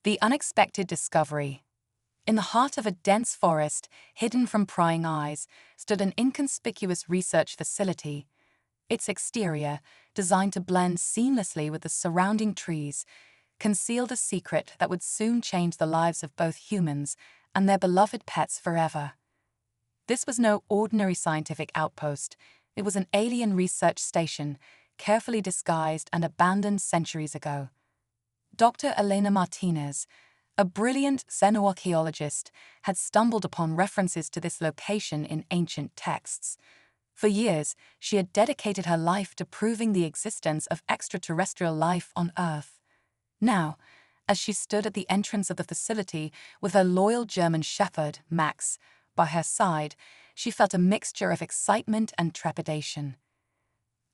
The unexpected discovery. In the heart of a dense forest, hidden from prying eyes, stood an inconspicuous research facility. Its exterior, designed to blend seamlessly with the surrounding trees, concealed a secret that would soon change the lives of both humans and their beloved pets forever. This was no ordinary scientific outpost. It was an alien research station, carefully disguised and abandoned centuries ago. Dr. Elena Martinez, a brilliant xenoarchaeologist, had stumbled upon references to this location in ancient texts. For years, she had dedicated her life to proving the existence of extraterrestrial life on Earth. Now, as she stood at the entrance of the facility with her loyal German shepherd, Max, by her side, she felt a mixture of excitement and trepidation.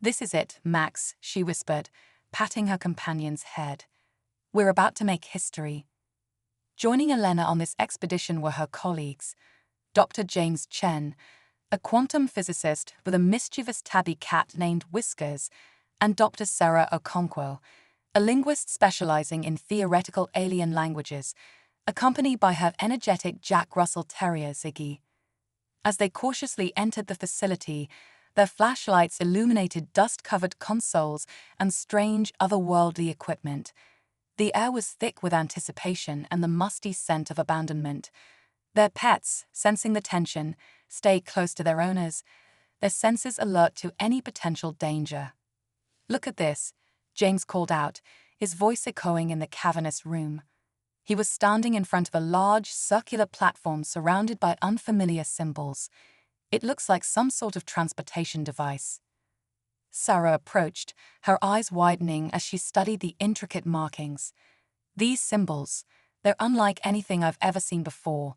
"This is it, Max," she whispered, patting her companion's head. "We're about to make history." Joining Elena on this expedition were her colleagues, Dr. James Chen, a quantum physicist with a mischievous tabby cat named Whiskers, and Dr. Sarah Okonkwo, a linguist specializing in theoretical alien languages, accompanied by her energetic Jack Russell Terrier Ziggy. As they cautiously entered the facility, their flashlights illuminated dust-covered consoles and strange otherworldly equipment. The air was thick with anticipation and the musty scent of abandonment. Their pets, sensing the tension, stayed close to their owners, their senses alert to any potential danger. "Look at this," James called out, his voice echoing in the cavernous room. He was standing in front of a large, circular platform surrounded by unfamiliar symbols. "It looks like some sort of transportation device." Sarah approached, her eyes widening as she studied the intricate markings. "These symbols, they're unlike anything I've ever seen before,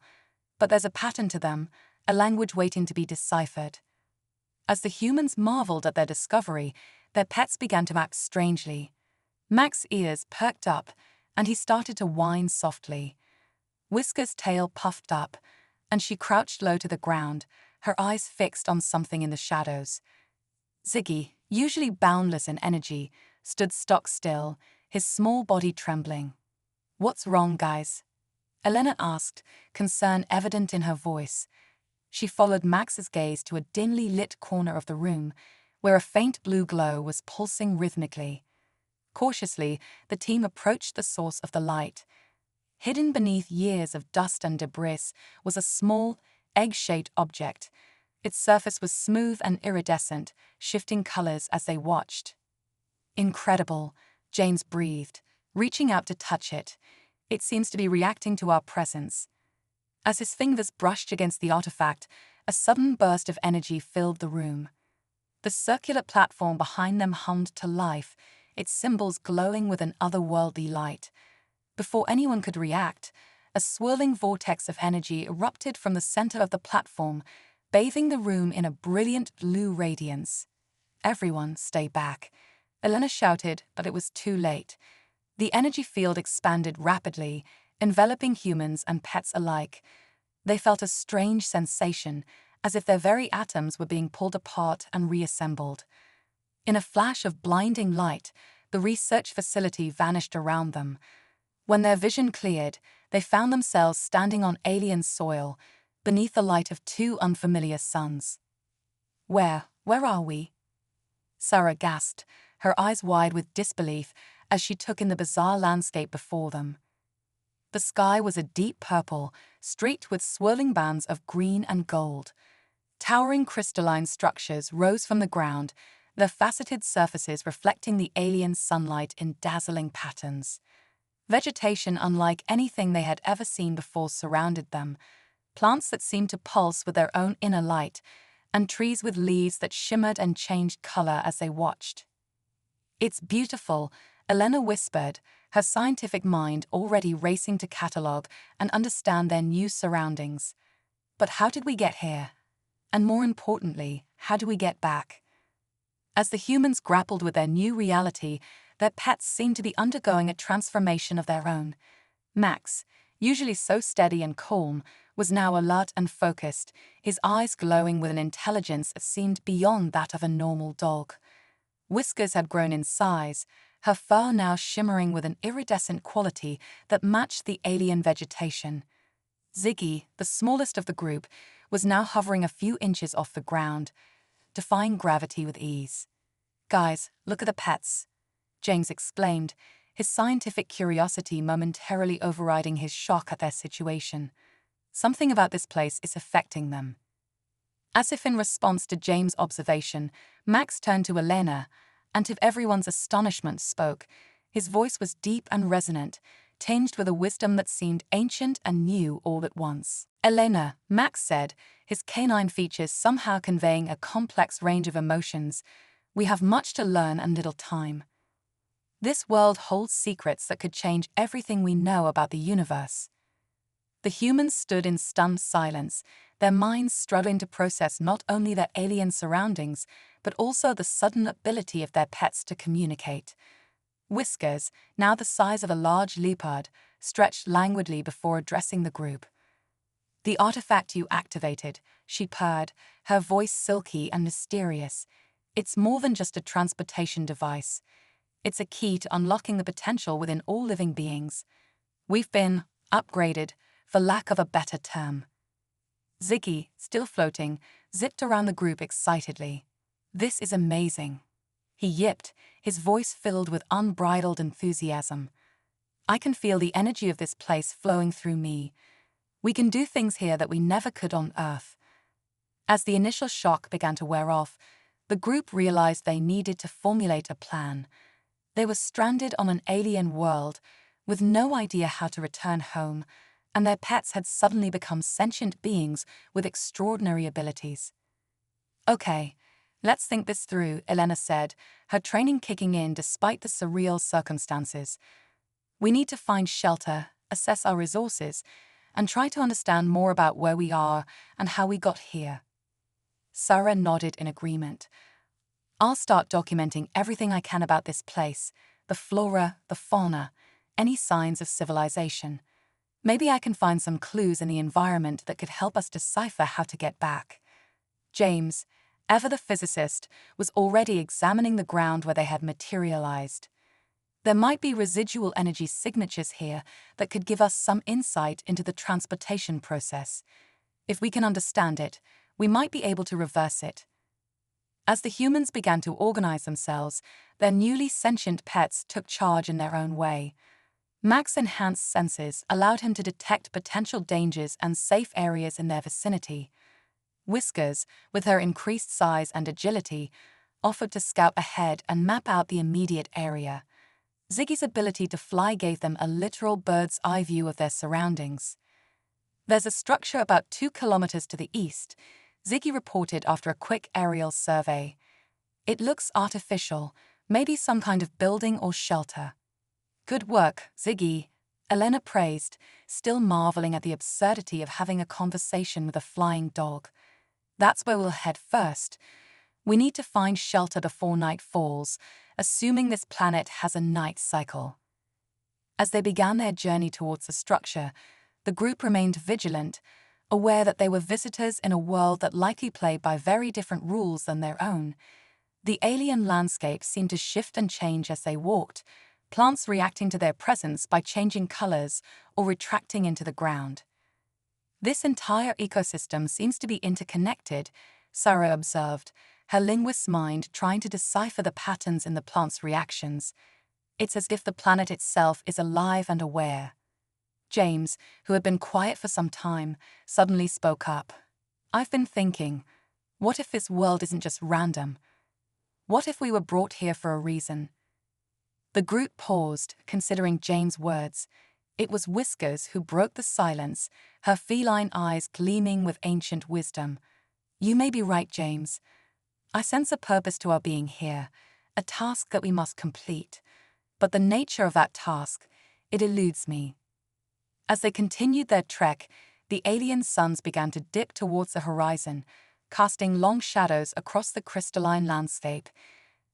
but there's a pattern to them, a language waiting to be deciphered." As the humans marveled at their discovery, their pets began to act strangely. Max's ears perked up, and he started to whine softly. Whisker's tail puffed up, and she crouched low to the ground, her eyes fixed on something in the shadows. Ziggy, usually boundless in energy, stood stock still, his small body trembling. "What's wrong, guys?" Elena asked, concern evident in her voice. She followed Max's gaze to a dimly lit corner of the room, where a faint blue glow was pulsing rhythmically. Cautiously, the team approached the source of the light. Hidden beneath years of dust and debris was a small, egg-shaped object. Its surface was smooth and iridescent, shifting colors as they watched. "Incredible," James breathed, reaching out to touch it. "It seems to be reacting to our presence." As his fingers brushed against the artifact, a sudden burst of energy filled the room. The circular platform behind them hummed to life, its symbols glowing with an otherworldly light. Before anyone could react, a swirling vortex of energy erupted from the center of the platform, bathing the room in a brilliant blue radiance. "Everyone, stay back," Elena shouted, but it was too late. The energy field expanded rapidly, enveloping humans and pets alike. They felt a strange sensation, as if their very atoms were being pulled apart and reassembled. In a flash of blinding light, the research facility vanished around them. When their vision cleared, they found themselves standing on alien soil, beneath the light of two unfamiliar suns. Where are we?" Sarah gasped, her eyes wide with disbelief as she took in the bizarre landscape before them. The sky was a deep purple, streaked with swirling bands of green and gold. Towering crystalline structures rose from the ground, their faceted surfaces reflecting the alien sunlight in dazzling patterns. Vegetation unlike anything they had ever seen before surrounded them, plants that seemed to pulse with their own inner light, and trees with leaves that shimmered and changed color as they watched. "It's beautiful," Elena whispered, her scientific mind already racing to catalog and understand their new surroundings. "But how did we get here? And more importantly, how do we get back?" As the humans grappled with their new reality, their pets seemed to be undergoing a transformation of their own. Max, usually so steady and calm, was now alert and focused, his eyes glowing with an intelligence that seemed beyond that of a normal dog. Whiskers had grown in size, her fur now shimmering with an iridescent quality that matched the alien vegetation. Ziggy, the smallest of the group, was now hovering a few inches off the ground, defying gravity with ease. "Guys, look at the pets," James exclaimed, his scientific curiosity momentarily overriding his shock at their situation. "Something about this place is affecting them." As if in response to James' observation, Max turned to Elena, and to everyone's astonishment spoke. His voice was deep and resonant, tinged with a wisdom that seemed ancient and new all at once. "Elena," Max said, his canine features somehow conveying a complex range of emotions, "we have much to learn and little time. This world holds secrets that could change everything we know about the universe." The humans stood in stunned silence, their minds struggling to process not only their alien surroundings, but also the sudden ability of their pets to communicate. Whiskers, now the size of a large leopard, stretched languidly before addressing the group. "The artifact you activated," she purred, her voice silky and mysterious. "It's more than just a transportation device. It's a key to unlocking the potential within all living beings. We've been upgraded, for lack of a better term." Ziggy, still floating, zipped around the group excitedly. "This is amazing," he yipped, his voice filled with unbridled enthusiasm. "I can feel the energy of this place flowing through me. We can do things here that we never could on Earth." As the initial shock began to wear off, the group realized they needed to formulate a plan. They were stranded on an alien world, with no idea how to return home, and their pets had suddenly become sentient beings with extraordinary abilities. "Okay, let's think this through," Elena said, her training kicking in despite the surreal circumstances. "We need to find shelter, assess our resources, and try to understand more about where we are and how we got here." Sarah nodded in agreement. "I'll start documenting everything I can about this place, the flora, the fauna, any signs of civilization. Maybe I can find some clues in the environment that could help us decipher how to get back." James, ever the physicist, was already examining the ground where they had materialized. "There might be residual energy signatures here that could give us some insight into the transportation process. If we can understand it, we might be able to reverse it." As the humans began to organize themselves, their newly sentient pets took charge in their own way. Max's enhanced senses allowed him to detect potential dangers and safe areas in their vicinity. Whiskers, with her increased size and agility, offered to scout ahead and map out the immediate area. Ziggy's ability to fly gave them a literal bird's-eye view of their surroundings. "There's a structure about 2 kilometers to the east," Ziggy reported after a quick aerial survey. "It looks artificial, maybe some kind of building or shelter." "Good work, Ziggy," Elena praised, still marveling at the absurdity of having a conversation with a flying dog. "That's where we'll head first. We need to find shelter before night falls, assuming this planet has a night cycle." As they began their journey towards the structure, the group remained vigilant, aware that they were visitors in a world that likely played by very different rules than their own. The alien landscape seemed to shift and change as they walked, plants reacting to their presence by changing colors or retracting into the ground. "This entire ecosystem seems to be interconnected," Sarah observed, her linguist's mind trying to decipher the patterns in the plants' reactions. "It's as if the planet itself is alive and aware." James, who had been quiet for some time, suddenly spoke up. "I've been thinking, what if this world isn't just random? What if we were brought here for a reason?" The group paused, considering James' words. It was Whiskers who broke the silence, her feline eyes gleaming with ancient wisdom. "You may be right, James. I sense a purpose to our being here, a task that we must complete. But the nature of that task, it eludes me." As they continued their trek, the alien suns began to dip towards the horizon, casting long shadows across the crystalline landscape.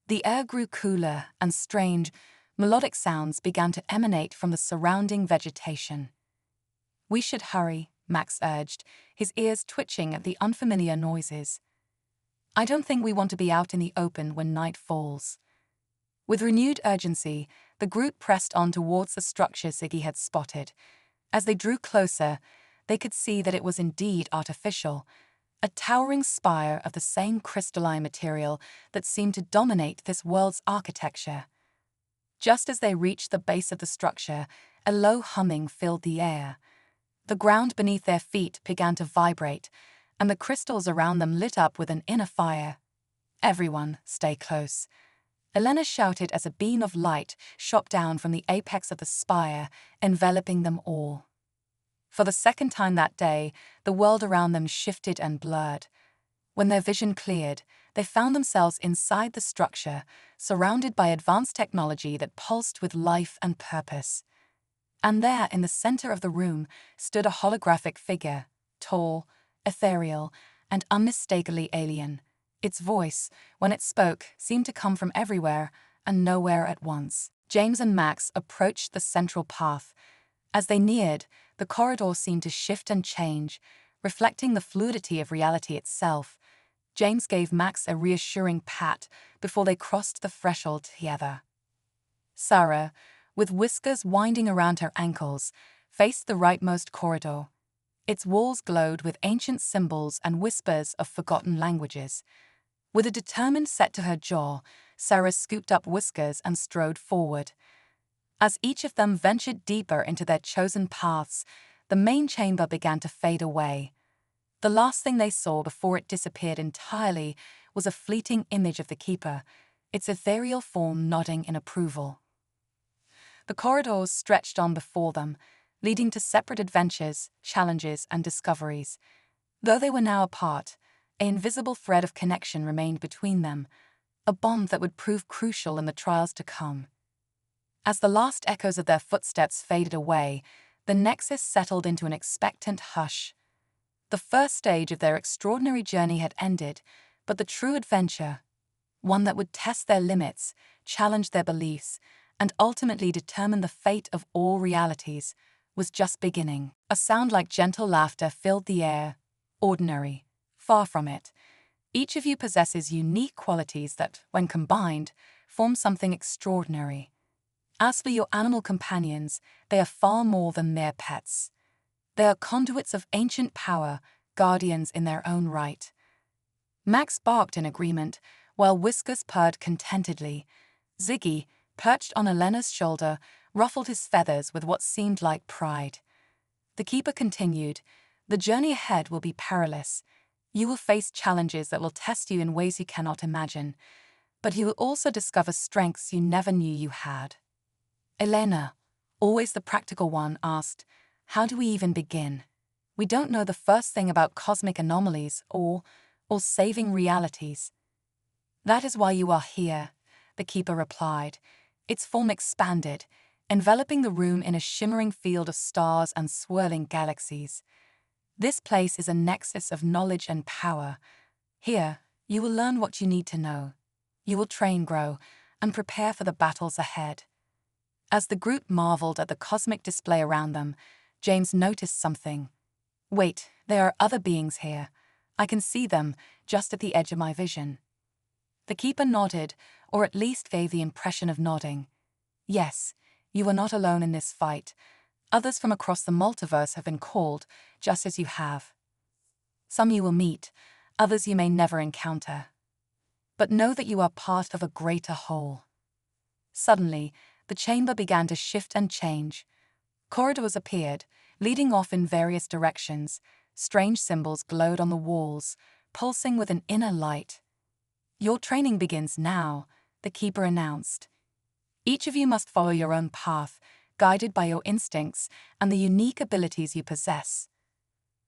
The air grew cooler, and strange, melodic sounds began to emanate from the surrounding vegetation. "We should hurry," Max urged, his ears twitching at the unfamiliar noises. "I don't think we want to be out in the open when night falls." With renewed urgency, the group pressed on towards the structure Ziggy had spotted. As they drew closer, they could see that it was indeed artificial, a towering spire of the same crystalline material that seemed to dominate this world's architecture. Just as they reached the base of the structure, a low humming filled the air. The ground beneath their feet began to vibrate, and the crystals around them lit up with an inner fire. "Everyone, stay close," Elena shouted as a beam of light shot down from the apex of the spire, enveloping them all. For the second time that day, the world around them shifted and blurred. When their vision cleared, they found themselves inside the structure, surrounded by advanced technology that pulsed with life and purpose. And there, in the center of the room, stood a holographic figure, tall, ethereal, and unmistakably alien. Its voice, when it spoke, seemed to come from everywhere and nowhere at once. James and Max approached the central path. As they neared, the corridor seemed to shift and change, reflecting the fluidity of reality itself. James gave Max a reassuring pat before they crossed the threshold together. Sarah, with whiskers winding around her ankles, faced the rightmost corridor. Its walls glowed with ancient symbols and whispers of forgotten languages. With a determined set to her jaw, Sarah scooped up Whiskers and strode forward. As each of them ventured deeper into their chosen paths, the main chamber began to fade away. The last thing they saw before it disappeared entirely was a fleeting image of the Keeper, its ethereal form nodding in approval. The corridors stretched on before them, leading to separate adventures, challenges, and discoveries. Though they were now apart, an invisible thread of connection remained between them, a bond that would prove crucial in the trials to come. As the last echoes of their footsteps faded away, the Nexus settled into an expectant hush. The first stage of their extraordinary journey had ended, but the true adventure, one that would test their limits, challenge their beliefs, and ultimately determine the fate of all realities, was just beginning. A sound like gentle laughter filled the air. Ordinary. Far from it. Each of you possesses unique qualities that, when combined, form something extraordinary. As for your animal companions, they are far more than mere pets. They are conduits of ancient power, guardians in their own right. Max barked in agreement, while Whiskers purred contentedly. Ziggy, perched on Elena's shoulder, ruffled his feathers with what seemed like pride. The Keeper continued, "The journey ahead will be perilous. You will face challenges that will test you in ways you cannot imagine, but you will also discover strengths you never knew you had." Elena, always the practical one, asked, "How do we even begin? We don't know the first thing about cosmic anomalies or saving realities." "That is why you are here," the Keeper replied. Its form expanded, enveloping the room in a shimmering field of stars and swirling galaxies. "This place is a nexus of knowledge and power. Here, you will learn what you need to know. You will train, grow, and prepare for the battles ahead." As the group marveled at the cosmic display around them, James noticed something. "Wait, there are other beings here. I can see them, just at the edge of my vision." The Keeper nodded, or at least gave the impression of nodding. "Yes, you are not alone in this fight. Others from across the multiverse have been called, just as you have. Some you will meet, others you may never encounter. But know that you are part of a greater whole." Suddenly, the chamber began to shift and change. Corridors appeared, leading off in various directions. Strange symbols glowed on the walls, pulsing with an inner light. "Your training begins now," the Keeper announced. "Each of you must follow your own path, guided by your instincts and the unique abilities you possess.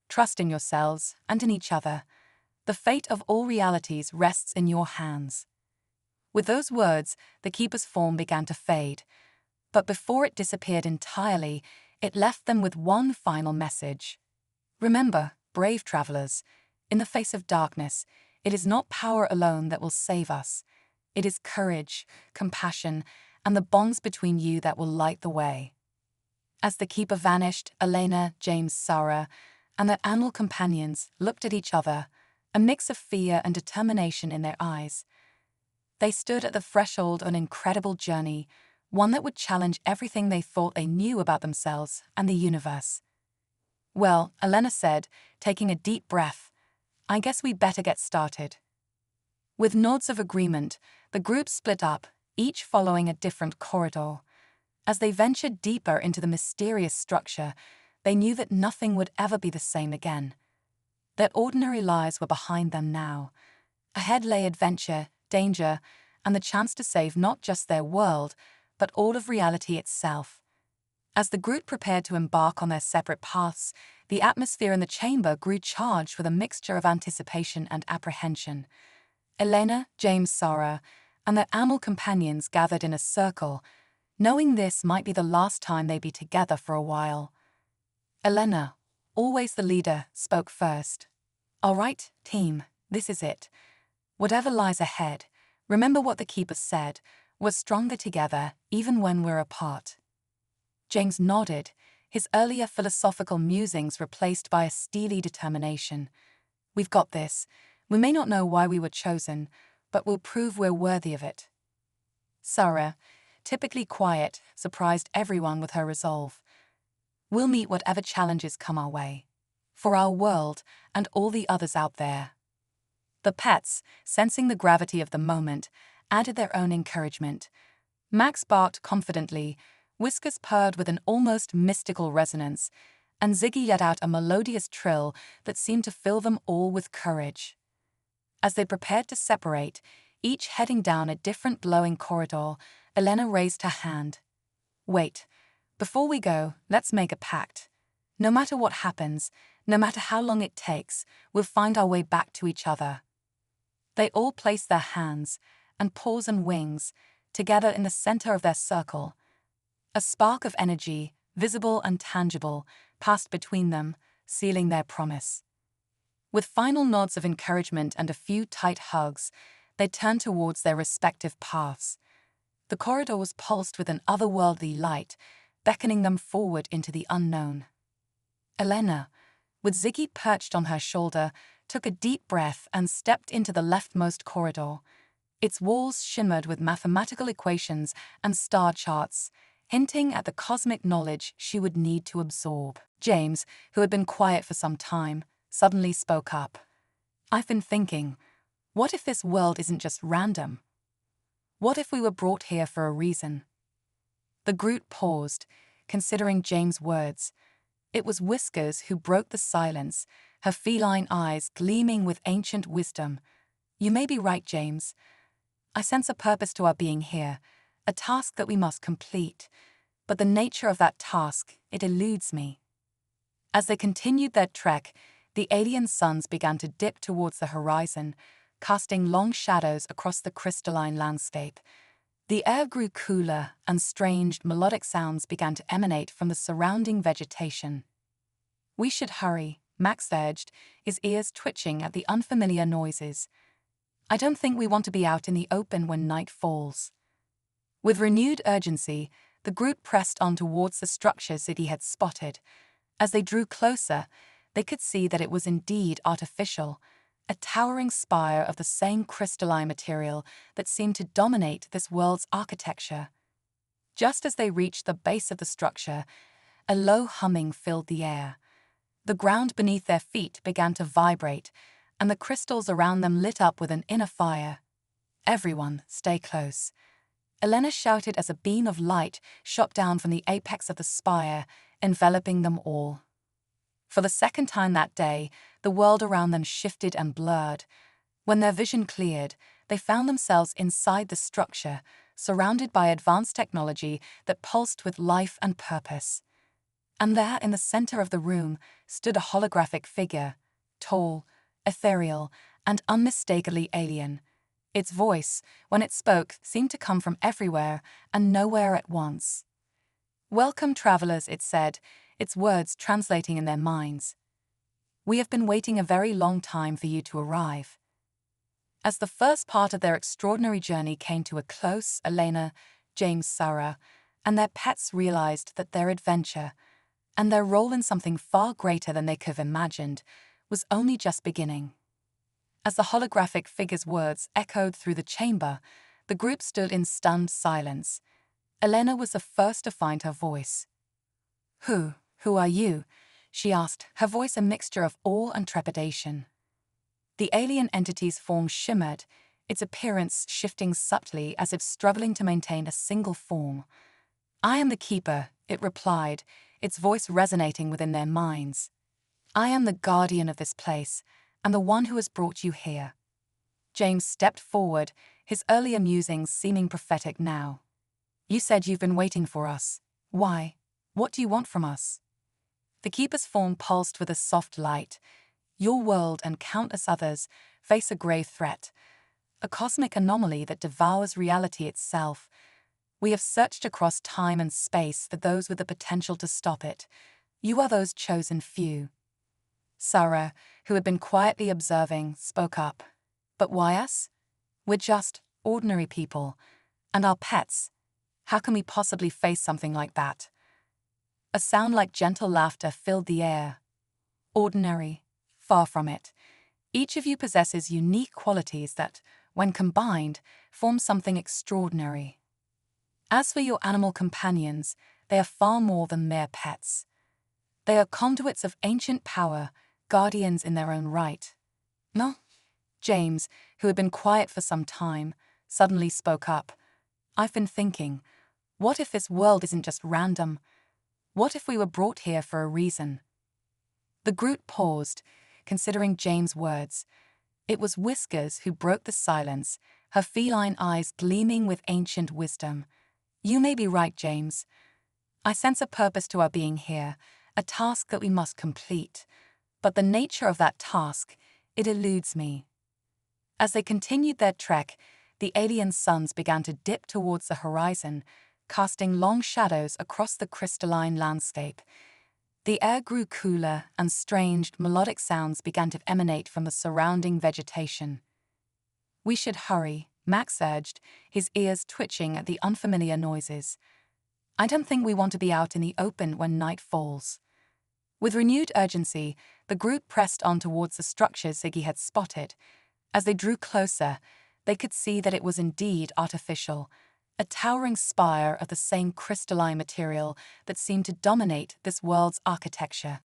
Trust in yourselves and in each other. The fate of all realities rests in your hands." With those words, the Keeper's form began to fade. But before it disappeared entirely, it left them with one final message. "Remember, brave travelers, in the face of darkness, it is not power alone that will save us. It is courage, compassion, and the bonds between you that will light the way." As the Keeper vanished, Elena, James, Sarah, and their animal companions looked at each other, a mix of fear and determination in their eyes. They stood at the threshold of an incredible journey, one that would challenge everything they thought they knew about themselves and the universe. "Well," Elena said, taking a deep breath, "I guess we better get started." With nods of agreement, the group split up, each following a different corridor. As they ventured deeper into the mysterious structure, they knew that nothing would ever be the same again. Their ordinary lives were behind them now. Ahead lay adventure, danger, and the chance to save not just their world, but all of reality itself. As the group prepared to embark on their separate paths, the atmosphere in the chamber grew charged with a mixture of anticipation and apprehension. Elena, James, Sarah, and their animal companions gathered in a circle, knowing this might be the last time they'd be together for a while. Elena, always the leader, spoke first. "All right, team, this is it. Whatever lies ahead, remember what the Keeper said, we're stronger together, even when we're apart." James nodded, his earlier philosophical musings replaced by a steely determination. "We've got this. We may not know why we were chosen, but we'll prove we're worthy of it." Sarah, typically quiet, surprised everyone with her resolve. "We'll meet whatever challenges come our way. For our world and all the others out there." The pets, sensing the gravity of the moment, added their own encouragement. Max barked confidently, Whiskers purred with an almost mystical resonance, and Ziggy let out a melodious trill that seemed to fill them all with courage. As they prepared to separate, each heading down a different glowing corridor, Elena raised her hand. "Wait, before we go, let's make a pact. No matter what happens, no matter how long it takes, we'll find our way back to each other." They all placed their hands, and paws and wings, together in the center of their circle. A spark of energy, visible and tangible, passed between them, sealing their promise. With final nods of encouragement and a few tight hugs, they turned towards their respective paths. The corridor was pulsed with an otherworldly light, beckoning them forward into the unknown. Elena, with Ziggy perched on her shoulder, took a deep breath and stepped into the leftmost corridor. Its walls shimmered with mathematical equations and star charts, hinting at the cosmic knowledge she would need to absorb. James, who had been quiet for some time, suddenly spoke up. "I've been thinking, what if this world isn't just random? What if we were brought here for a reason?" The group paused, considering James' words. It was Whiskers who broke the silence, her feline eyes gleaming with ancient wisdom. "You may be right, James. I sense a purpose to our being here, a task that we must complete. But the nature of that task, it eludes me." As they continued their trek, the alien suns began to dip towards the horizon, casting long shadows across the crystalline landscape. The air grew cooler, and strange, melodic sounds began to emanate from the surrounding vegetation. "We should hurry," Max urged, his ears twitching at the unfamiliar noises. "I don't think we want to be out in the open when night falls." With renewed urgency, the group pressed on towards the structures that he had spotted. As they drew closer, they could see that it was indeed artificial, a towering spire of the same crystalline material that seemed to dominate this world's architecture. Just as they reached the base of the structure, a low humming filled the air. The ground beneath their feet began to vibrate, and the crystals around them lit up with an inner fire. "Everyone, stay close." Elena shouted as a beam of light shot down from the apex of the spire, enveloping them all. For the second time that day, the world around them shifted and blurred. When their vision cleared, they found themselves inside the structure, surrounded by advanced technology that pulsed with life and purpose. And there, in the center of the room, stood a holographic figure, tall, ethereal, and unmistakably alien. Its voice, when it spoke, seemed to come from everywhere and nowhere at once. "Welcome, travelers," it said, its words translating in their minds. "We have been waiting a very long time for you to arrive." As the first part of their extraordinary journey came to a close, Elena, James, Sarah, and their pets realized that their adventure, and their role in something far greater than they could have imagined, was only just beginning. As the holographic figure's words echoed through the chamber, The group stood in stunned silence. Elena was the first to find her voice. Who are you?" she asked, her voice a mixture of awe and trepidation. The alien entity's form shimmered, its appearance shifting subtly as if struggling to maintain a single form. "I am the Keeper," it replied, its voice resonating within their minds. "I am the guardian of this place, and the one who has brought you here." James stepped forward, his earlier musings seeming prophetic now. "You said you've been waiting for us. Why? What do you want from us?" The Keeper's form pulsed with a soft light. "Your world and countless others face a grave threat, a cosmic anomaly that devours reality itself. We have searched across time and space for those with the potential to stop it. You are those chosen few." Sarah, who had been quietly observing, spoke up. "But why us? We're just ordinary people. And our pets. How can we possibly face something like that?" A sound like gentle laughter filled the air. "Ordinary? Far from it. Each of you possesses unique qualities that, when combined, form something extraordinary. As for your animal companions, they are far more than mere pets. They are conduits of ancient power, guardians in their own right." "No?" James, who had been quiet for some time, suddenly spoke up. "I've been thinking, what if this world isn't just random? What if we were brought here for a reason?" The group paused, considering James' words. It was Whiskers who broke the silence, her feline eyes gleaming with ancient wisdom. "You may be right, James. I sense a purpose to our being here, a task that we must complete. But the nature of that task, it eludes me." As they continued their trek, the alien suns began to dip towards the horizon, casting long shadows across the crystalline landscape. The air grew cooler, and strange, melodic sounds began to emanate from the surrounding vegetation. "We should hurry," Max urged, his ears twitching at the unfamiliar noises. "I don't think we want to be out in the open when night falls." With renewed urgency, the group pressed on towards the structure Ziggy had spotted. As they drew closer, they could see that it was indeed artificial, a towering spire of the same crystalline material that seemed to dominate this world's architecture.